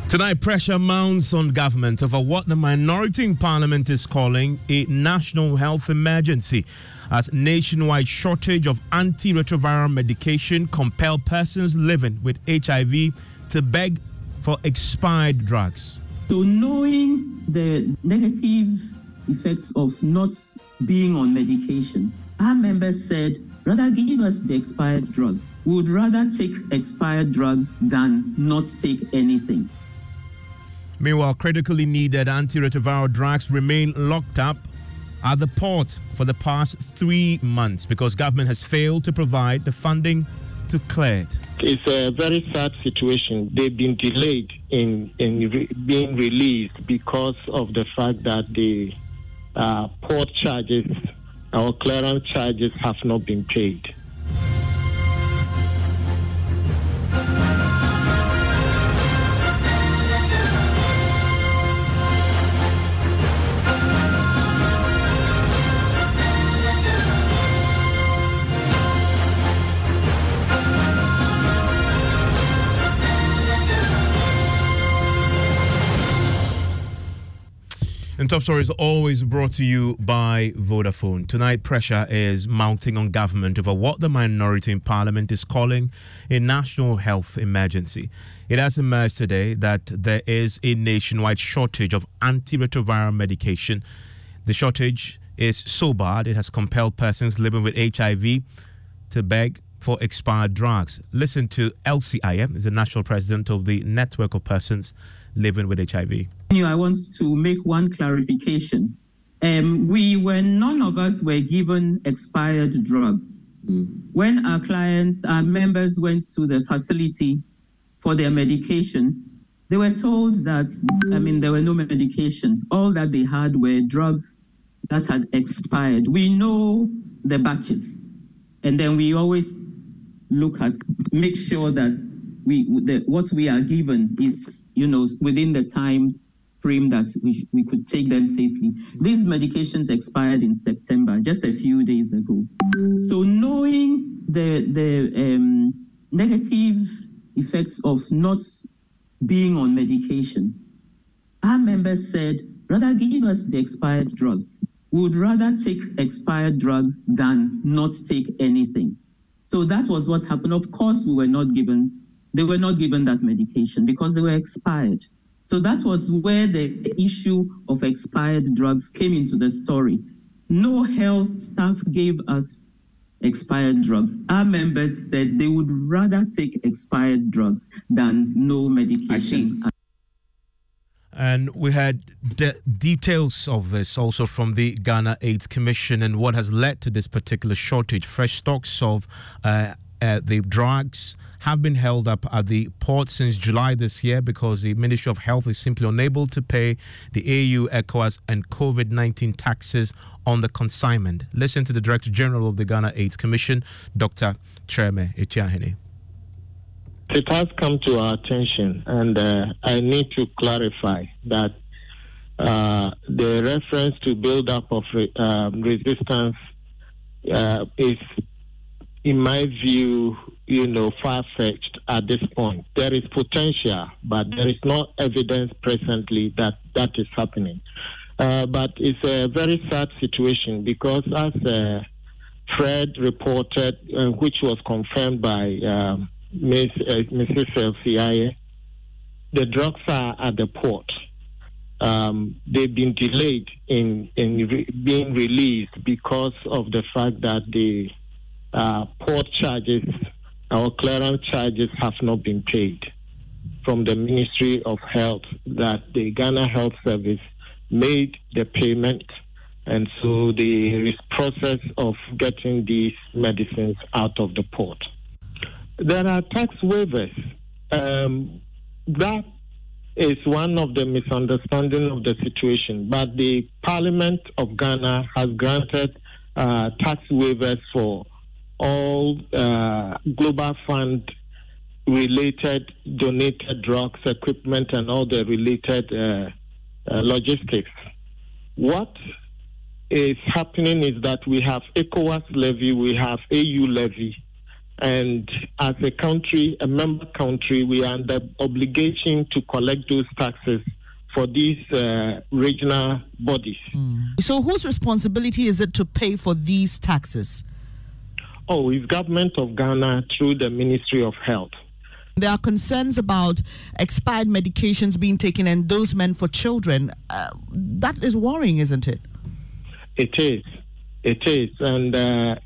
Tonight, pressure mounts on government over what the minority in parliament is calling a national health emergency, as nationwide shortage of antiretroviral medication compel persons living with HIV to beg for expired drugs. So knowing the negative effects of not being on medication, our members said, rather give us the expired drugs. We would rather take expired drugs than not take anything. Meanwhile, critically needed antiretroviral drugs remain locked up at the port for the past 3 months because government has failed to provide the funding to clear it. It's a very sad situation. They've been delayed in being released because of the fact that the port charges or clearance charges have not been paid. And Top Story is always brought to you by Vodafone. Tonight, pressure is mounting on government over what the minority in parliament is calling a national health emergency. It has emerged today that there is a nationwide shortage of antiretroviral medication. The shortage is so bad it has compelled persons living with HIV to beg for expired drugs. Listen to LCIM, is the national president of the network of persons living with HIV. I want to make one clarification. None of us were given expired drugs. When our members went to the facility for their medication, they were told that, there were no medication. All that they had were drugs that had expired. We know the batches, and then we always make sure that what we are given is, within the time frame that we could take them safely. These medications expired in September, just a few days ago. So knowing the negative effects of not being on medication, our members said, rather give us the expired drugs. We would rather take expired drugs than not take anything. So that was what happened. Of course, they were not given that medication because they were expired. So that was where the issue of expired drugs came into the story. No health staff gave us expired drugs. Our members said they would rather take expired drugs than no medication. And we had the details of this also from the Ghana AIDS Commission and what has led to this particular shortage. Fresh stocks of the drugs have been held up at the port since July this year because the Ministry of Health is simply unable to pay the AU, ECOWAS and COVID-19 taxes on the consignment. Listen to the Director General of the Ghana AIDS Commission, Dr. Treme Etiahene. It has come to our attention, and I need to clarify that the reference to build-up of resistance is, in my view, far-fetched at this point. There is potential, but there is no evidence presently that is happening. But it's a very sad situation because, as Fred reported, which was confirmed by Mrs. LCIA, the drugs are at the port. They've been delayed in being released because of the fact that the port charges or clearance charges have not been paid from the Ministry of Health, that the Ghana Health Service made the payment, and so the process of getting these medicines out of the port. There are tax waivers. That is one of the misunderstandings of the situation, but the Parliament of Ghana has granted tax waivers for all Global Fund related donated drugs, equipment, and all the related logistics. What is happening is that we have ECOWAS levy, we have AU levy, And as a country, a member country, we are under obligation to collect those taxes for these regional bodies. So whose responsibility is it to pay for these taxes? Oh, it's government of Ghana through the Ministry of Health. There are concerns about expired medications being taken and those meant for children. That is worrying, isn't it? It is. And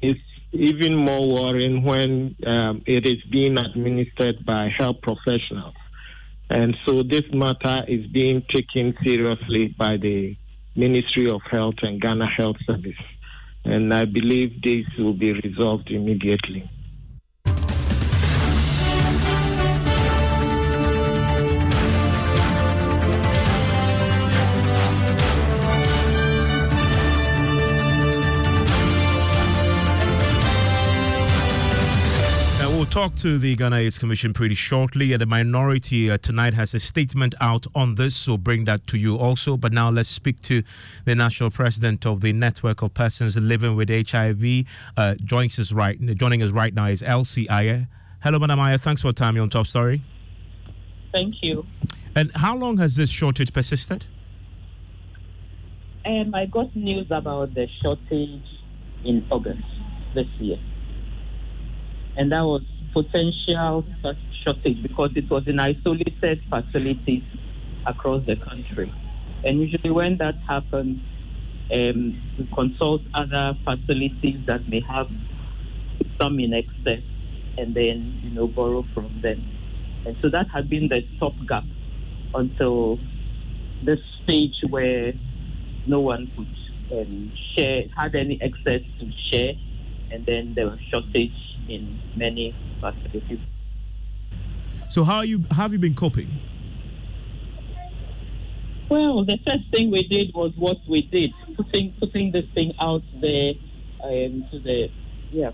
it's even more worrying when it is being administered by health professionals. And so this matter is being taken seriously by the Ministry of Health and Ghana Health Service. And I believe this will be resolved immediately. We'll talk to the Ghana AIDS Commission pretty shortly. The minority tonight has a statement out on this, so bring that to you also. But now let's speak to the national president of the Network of Persons Living with HIV. Joining us right now is Elsie Aye. Hello, Madam Aye. Thanks for your time. You're on Top Story. Thank you. And how long has this shortage persisted? I got news about the shortage in August this year. And that was potential shortage because it was in isolated facilities across the country. And usually when that happens, we consult other facilities that may have some in excess and then, borrow from them. And so that had been the stopgap until this stage where no one could had any excess to share, and then there was shortage in many facilities. So how have you been coping? Well, the first thing we did was what we did, putting this thing out there to the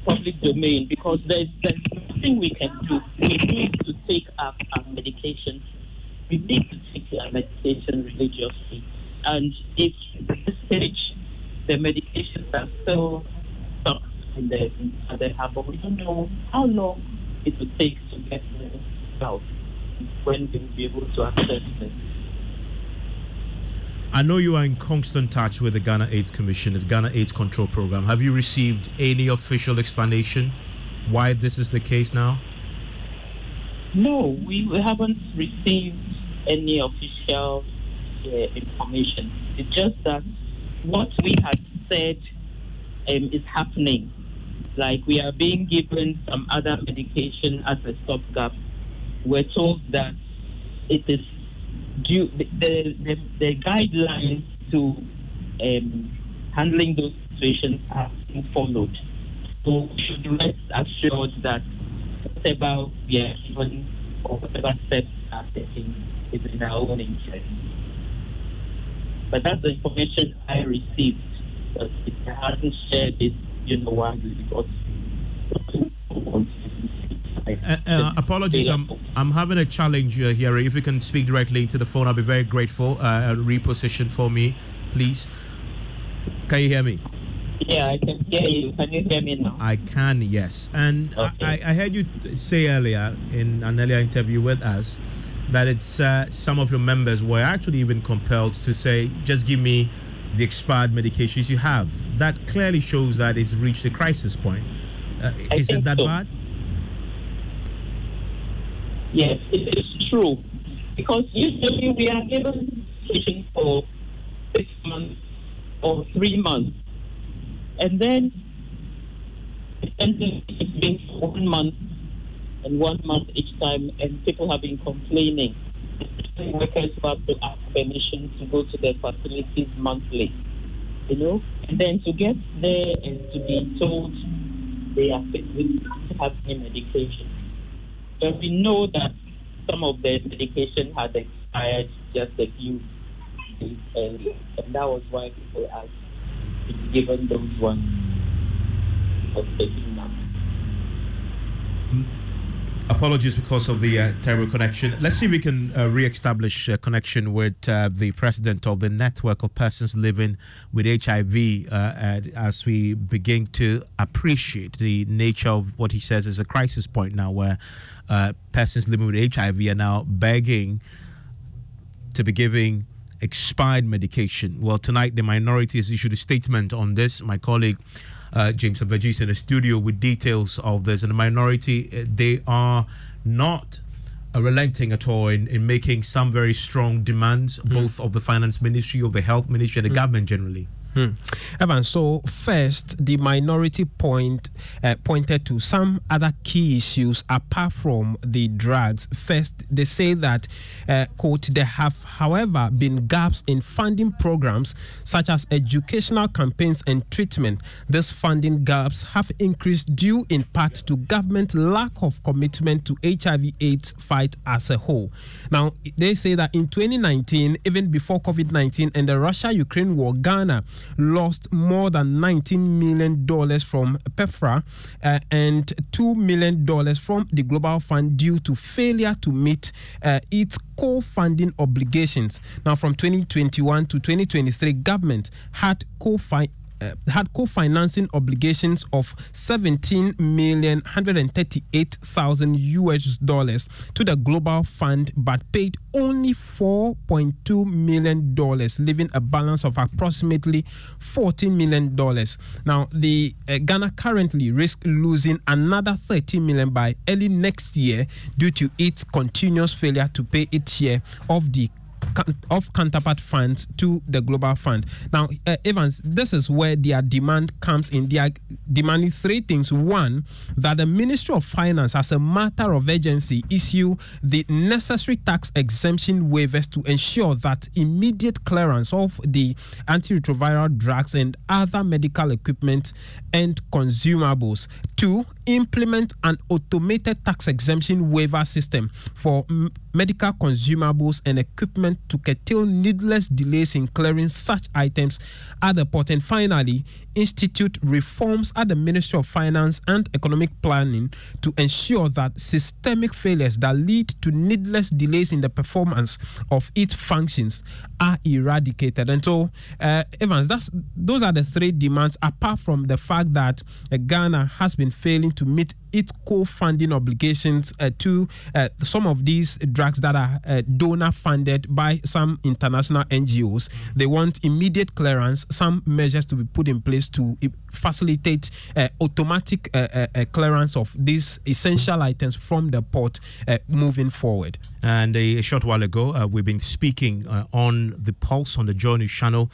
public domain, because there's nothing we can do. We need to take up our medication. We need to take our medication religiously. And if at this stage the medications are still stuck in the harbor, we don't know how long it will take to get them out, when we will be able to access them. I know you are in constant touch with the Ghana AIDS Commission, the Ghana AIDS Control Program. Have you received any official explanation why this is the case now? No, we haven't received any official information. It's just that what we had said is happening. Like, we are being given some other medication as a stopgap. We're told that it is due, the guidelines to handling those situations are being followed. So we should rest assured that whatever we are given or whatever steps are taken is in our own interest. But that's the information I received. But if I hadn't shared it, widely, because apologies, I'm having a challenge here. If you can speak directly into the phone, I'll be very grateful. Reposition for me, please. Can you hear me? Yeah, I can hear you. Can you hear me now? I can, yes. And okay. I heard you say earlier in an earlier interview with us that it's some of your members were actually even compelled to say, just give me the expired medications you have. That clearly shows that it's reached a crisis point. Is it that bad? Yes, it is true. Because usually we are given medication for 6 months or 3 months. And then it's been 1 month and 1 month each time, and people have been complaining. Workers have to ask permission to go to their facilities monthly, and then to get there and to be told they are fit to have any medication. But we know that some of the medication had expired just a few days earlier, and that was why people asked to be given those ones for taking them. Apologies because of the terrible connection. Let's see if we can re-establish connection with the president of the network of persons living with HIV as we begin to appreciate the nature of what he says is a crisis point now, where persons living with HIV are now begging to be giving expired medication. Well, tonight the minority has issued a statement on this. My colleague James Abaji is in the studio with details of this. And the minority, they are not relenting at all in making some very strong demands, both of the finance ministry, of the health ministry, and the government generally. Evan, so first, the minority pointed to some other key issues apart from the drugs. First, they say that, quote, there have, however, been gaps in funding programs such as educational campaigns and treatment. These funding gaps have increased due in part to government lack of commitment to HIV/AIDS fight as a whole. Now, they say that in 2019, even before COVID-19 and the Russia-Ukraine war, Ghana lost more than $19 million from PEFRA and $2 million from the Global Fund due to failure to meet its co-funding obligations. Now, from 2021 to 2023, government had co-financing obligations of $17,138,000 to the Global Fund, but paid only $4.2 million, leaving a balance of approximately $14 million. Now, the Ghana currently risks losing another $30 million by early next year due to its continuous failure to pay its share of the counterpart funds to the Global Fund. Now, Evans, this is where their demand comes in. They are demanding three things. One, that the Ministry of Finance, as a matter of urgency, issue the necessary tax exemption waivers to ensure that immediate clearance of the antiretroviral drugs and other medical equipment and consumables. Two, implement an automated tax exemption waiver system for medical consumables and equipment to curtail needless delays in clearing such items at the port. And finally, institute reforms at the Ministry of Finance and Economic Planning to ensure that systemic failures that lead to needless delays in the performance of its functions are eradicated. And so, Evans, those are the three demands, apart from the fact that Ghana has been failing to meet its co-funding obligations to some of these drugs that are donor funded by some international NGOs. They want immediate clearance, some measures to be put in place to facilitate automatic clearance of these essential items from the port moving forward. And a short while ago, we've been speaking on the Pulse on the Joy News channel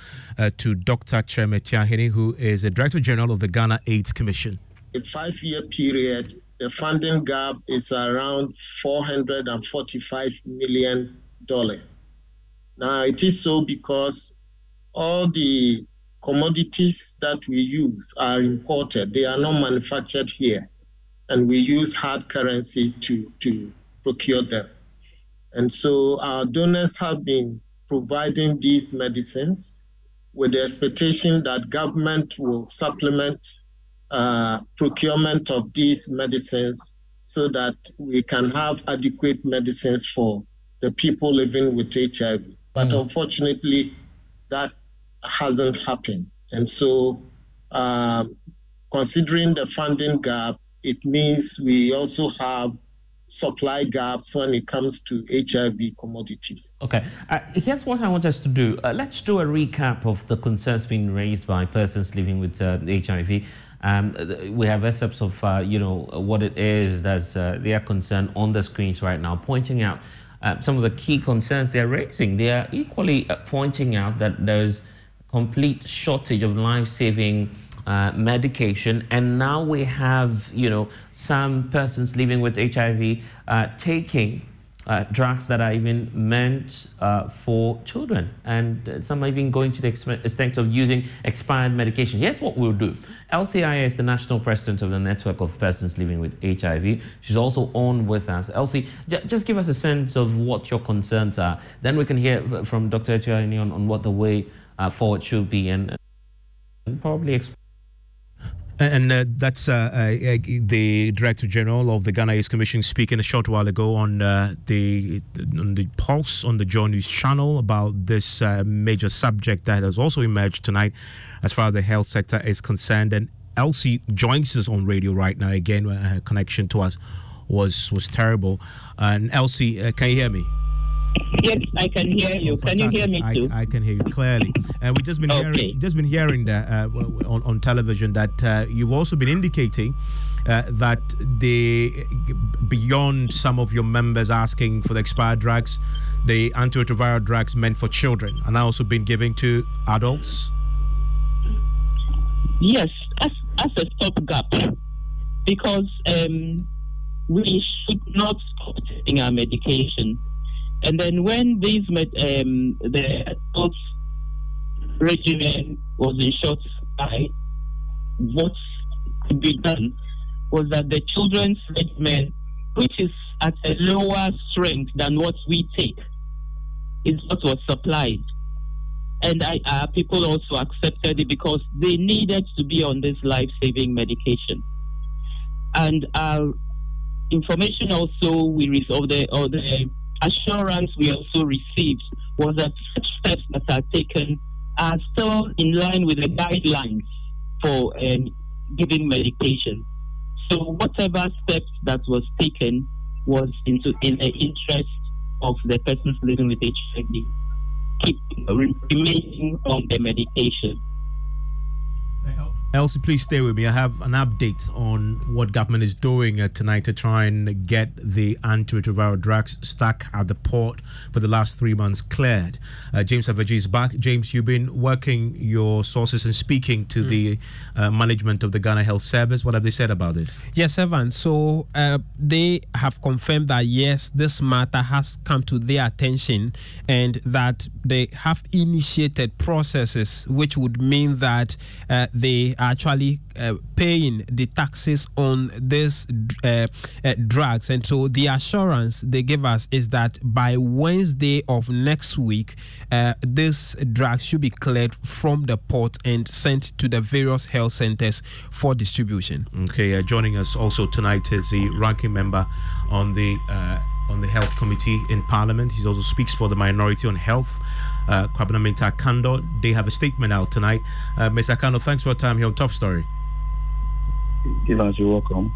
to Dr. Cheme Tiahini, who is the Director General of the Ghana AIDS Commission. A 5-year period, the funding gap is around $445 million. Now, it is so because all the commodities that we use are imported. They are not manufactured here. And we use hard currency to procure them. And so our donors have been providing these medicines with the expectation that government will supplement procurement of these medicines so that we can have adequate medicines for the people living with HIV. But unfortunately, that hasn't happened. And so considering the funding gap, it means we also have supply gaps when it comes to HIV commodities. Okay, here's what I want us to do. Let's do a recap of the concerns being raised by persons living with HIV. We have excerpts of, what it is that they are concerned on the screens right now, pointing out some of the key concerns they're raising. They are equally pointing out that there's complete shortage of life-saving medication, and now we have, some persons living with HIV taking drugs that are even meant for children, and some are even going to the extent of using expired medication. Here's what we'll do. Elsie Aya is the national president of the network of persons living with HIV. She's also on with us. Elsie, just give us a sense of what your concerns are. Then we can hear from Dr. Tiahini on what the way forward should be, and probably explain. And that's the Director General of the Ghana AIDS Commission speaking a short while ago on the Pulse on the Joy News channel about this major subject that has also emerged tonight as far as the health sector is concerned. And Elsie joins us on radio right now. Again, her connection to us was terrible. And Elsie, can you hear me? Yes, I can hear you. Can you hear me too? I can hear you clearly. And we've just been hearing that on television that you've also been indicating that beyond some of your members asking for the expired drugs, the antiretroviral drugs meant for children are now also being given to adults. Yes, as a stopgap, because we should not stop taking our medication. And then when the adult regimen was in short supply, what could be done was that the children's regimen, which is at a lower strength than what we take, is what was supplied. And people also accepted it because they needed to be on this life-saving medication. And our information also the assurance we also received was that such steps that are taken are still in line with the guidelines for giving medication. So whatever steps that was taken was in the interest of the persons living with HIV, remaining on the medication. Elsie, please stay with me. I have an update on what government is doing tonight to try and get the antiretroviral drugs stuck at the port for the last 3 months cleared. James Aveji is back. James, you've been working your sources and speaking to the management of the Ghana Health Service. What have they said about this? Yes, Evan. So they have confirmed that, yes, this matter has come to their attention and that they have initiated processes which would mean that they are actually paying the taxes on these drugs. And so the assurance they give us is that by Wednesday of next week, these drugs should be cleared from the port and sent to the various health centers for distribution. Okay, joining us also tonight is the ranking member on the Health Committee in Parliament. He also speaks for the Minority on Health, Kwabena Mintah Kando. They have a statement out tonight. Mr. Kando, thanks for your time here on Top Story. Evans, you're welcome.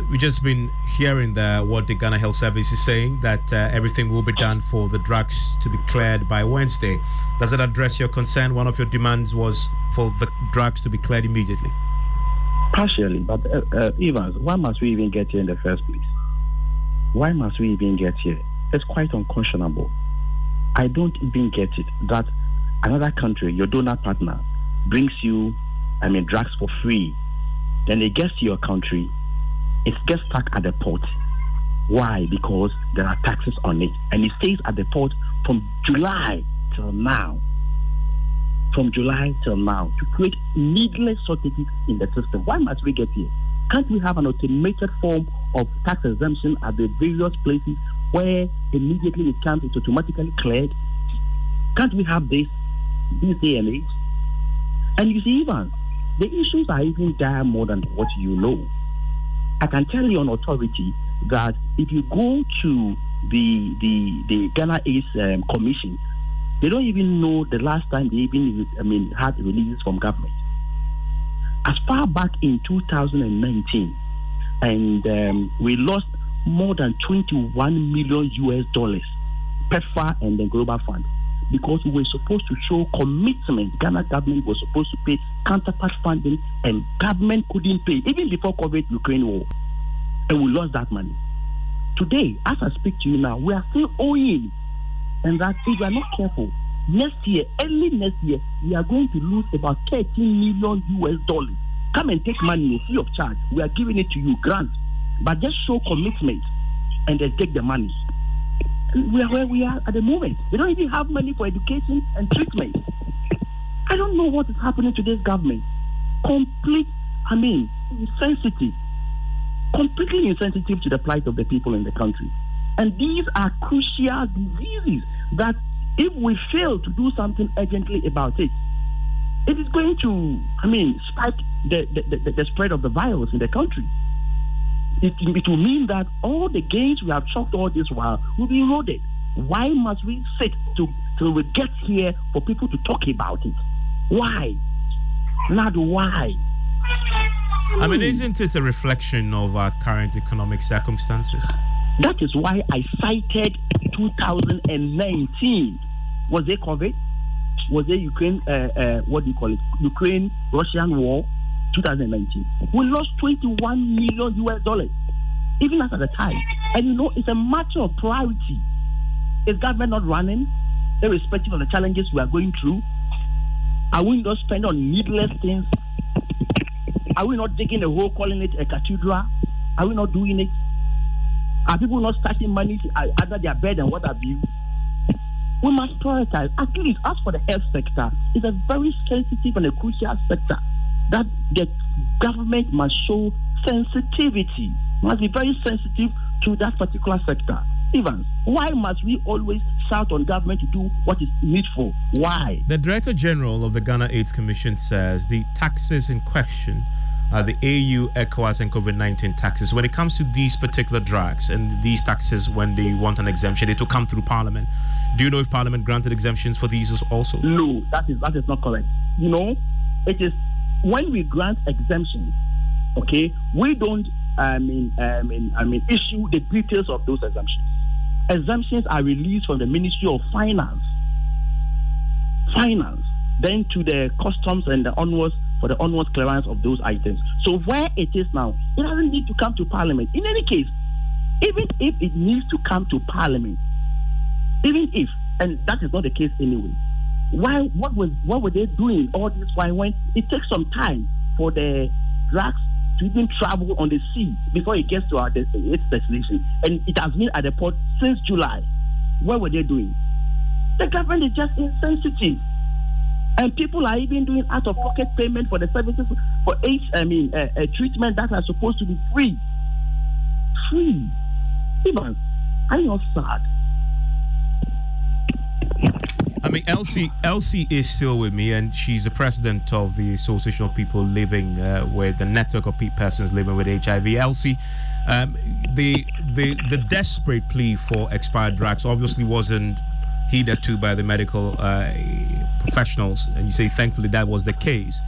We've just been hearing what the Ghana Health Service is saying, that everything will be done for the drugs to be cleared by Wednesday. Does it address your concern? One of your demands was for the drugs to be cleared immediately. Partially, but Evans, why must we even get here in the first place? Why must we even get here? It's quite unconscionable. I don't even get it that another country, your donor partner, brings you, drugs for free. Then it gets to your country, it gets stuck at the port. Why? Because there are taxes on it. And it stays at the port from July till now. From July till now, to create needless shortages in the system. Why must we get here? Can't we have an automated form of tax exemption at the various places where immediately it comes, it's automatically cleared? Can't we have this day and age? And you see, even the issues are even dire more than what you know. I can tell you on authority that if you go to the Ghana AIDS Commission, they don't even know the last time they even had releases from government. As far back in 2019, and we lost more than $21 million PEPFAR and the Global Fund, because we were supposed to show commitment. Ghana government was supposed to pay counterpart funding, and government couldn't pay, even before COVID-Ukraine war. And we lost that money. Today, as I speak to you now, we are still owing. And that if we are not careful, early next year, we are going to lose about $13 million. Come and take money free of charge. We are giving it to you, grant. But just show commitment and then take the money. We are where we are at the moment. They don't even have money for education and treatment. I don't know what is happening to this government. Insensitive. Completely insensitive to the plight of the people in the country. And these are crucial diseases that if we fail to do something urgently about it, it is going to, spike the spread of the virus in the country. It will mean that all the gains we have chalked all this while will be eroded. Why must we sit till we get here for people to talk about it? Why? Not why. Isn't it a reflection of our current economic circumstances? That is why I cited 2019. Was it COVID? Was it Ukraine? Ukraine-Russian war? 2019. We lost $21 million US, even at the time. And it's a matter of priority. Is government not running, irrespective of the challenges we are going through? Are we not spending on needless things? Are we not digging a hole, calling it a cathedral? Are we not doing it? Are people not starting money under their bed and what have you? We must prioritize. At least, as for the health sector, it's a very sensitive and a crucial sector that the government must show sensitivity, must be very sensitive to that particular sector. Evans, why must we always shout on government to do what is needful? Why? The Director General of the Ghana AIDS Commission says the taxes in question are the AU, ECOWAS, and COVID-19 taxes. When it comes to these particular drugs and these taxes, when they want an exemption, it will come through Parliament. Do you know if Parliament granted exemptions for these also? No, that is not correct. It is when we grant exemptions, okay, we don't issue the details of those exemptions. Exemptions are released from the Ministry of Finance, then to the customs and the onwards for the onwards clearance of those items. So where it is now, it doesn't need to come to Parliament. In any case, even if it needs to come to Parliament, and that is not the case anyway, what were they doing all this while when it takes some time for the drugs to even travel on the sea before it gets to its destination? And it has been at the port since July. What were they doing? The government is just insensitive. And people are even doing out-of-pocket payment for the services for treatment that are supposed to be free. Free. Even, are you not sad? Elsie is still with me, and she's the president of the Association of People Living with the Network of Persons Living with HIV. Elsie, the desperate plea for expired drugs obviously wasn't heeded to by the medical professionals, and you say thankfully that was the case.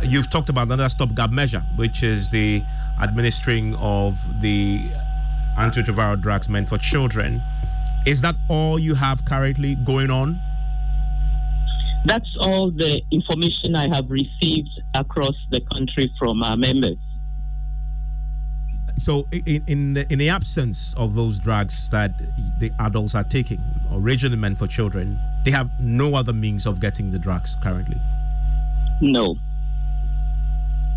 You've talked about another stopgap measure, which is the administering of the antiretroviral drugs meant for children. Is that all you have currently going on? That's all the information I have received across the country from our members. So in the absence of those drugs that the adults are taking, originally meant for children, they have no other means of getting the drugs currently? No.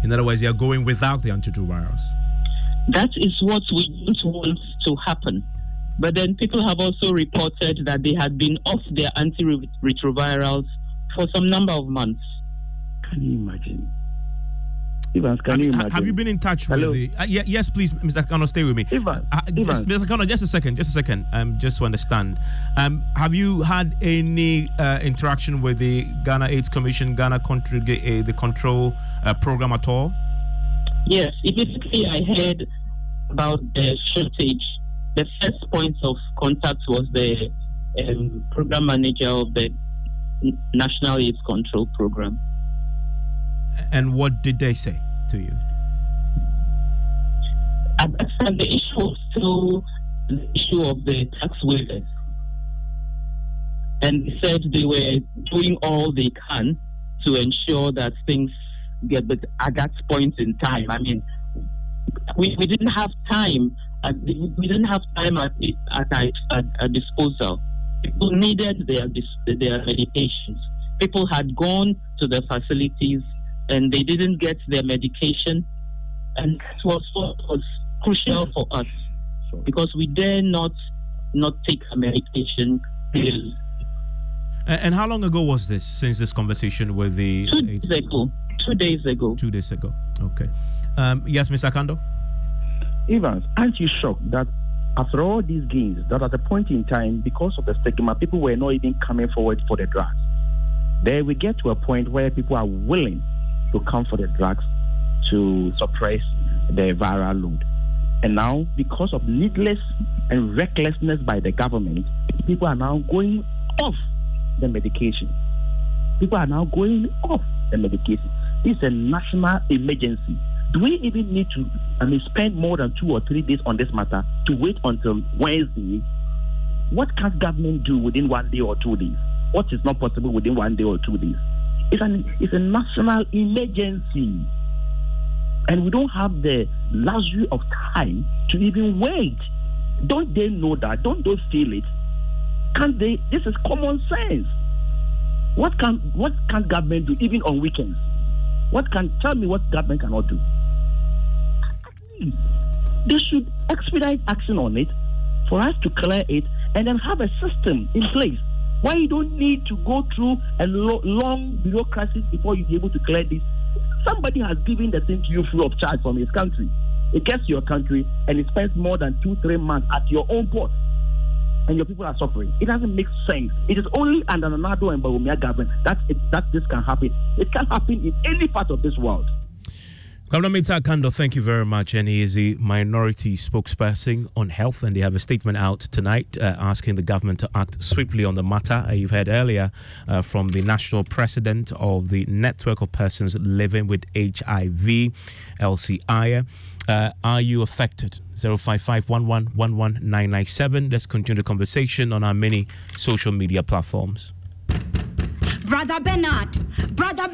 In other words, they are going without the antiretrovirals? That is what we don't want to happen. But then people have also reported that they had been off their antiretrovirals for some number of months. Can you imagine? Evans, can you imagine? Have you been in touch with the... yes, please, Mr. Kano, stay with me. Evans, Mr. Kano, just a second, just to understand. Have you had any interaction with the Ghana AIDS Commission, the control program at all? Yes, immediately I heard about the shortage. The first point of contact was the program manager of the National AIDS Control Program. And what did they say to you? At that time, the issue was still the issue of the tax waivers. And they said they were doing all they can to ensure that things get, but at that point in time, I mean, we didn't have time. We didn't have time at disposal. People needed their medications. People had gone to the facilities and they didn't get their medication, and that was what was crucial for us, because we dare not take a medication pill. And how long ago was this, since this conversation with the... 2 days ago. 2 days ago. 2 days ago. Okay. Yes, Mr. Kando? Evans, aren't you shocked that after all these gains, that at a point in time, because of the stigma, people were not even coming forward for the drugs? There we get to a point where people are willing to come for the drugs to suppress the viral load. And now, because of needless and recklessness by the government, people are now going off the medication. People are now going off the medication. It's a national emergency. Do we even need to spend more than 2 or 3 days on this matter to wait until Wednesday? What can government do within 1 day or 2 days? What is not possible within 1 day or 2 days? It's a national emergency. And we don't have the luxury of time to even wait. Don't they know that? Don't they feel it? Can't they? This is common sense. What can government do even on weekends? Tell me what government cannot do? At least they should expedite action on it for us to clear it and then have a system in place where you don't need to go through a long bureaucracy before you be able to clear this. Somebody has given the thing to you free of charge from his country. It gets to your country and it spends more than 2-3 months at your own port. And your people are suffering. It doesn't make sense. It is only under Nado and Bawumia government that this can happen. It can happen in any part of this world. Governor Meta Kando, thank you very much. And he is the minority spokesperson on health. And they have a statement out tonight asking the government to act swiftly on the matter. You've heard earlier from the national president of the Network of Persons Living with HIV, LCI. Are you affected? 055-11-11997. Let's continue the conversation on our many social media platforms. Brother Bernard, Brother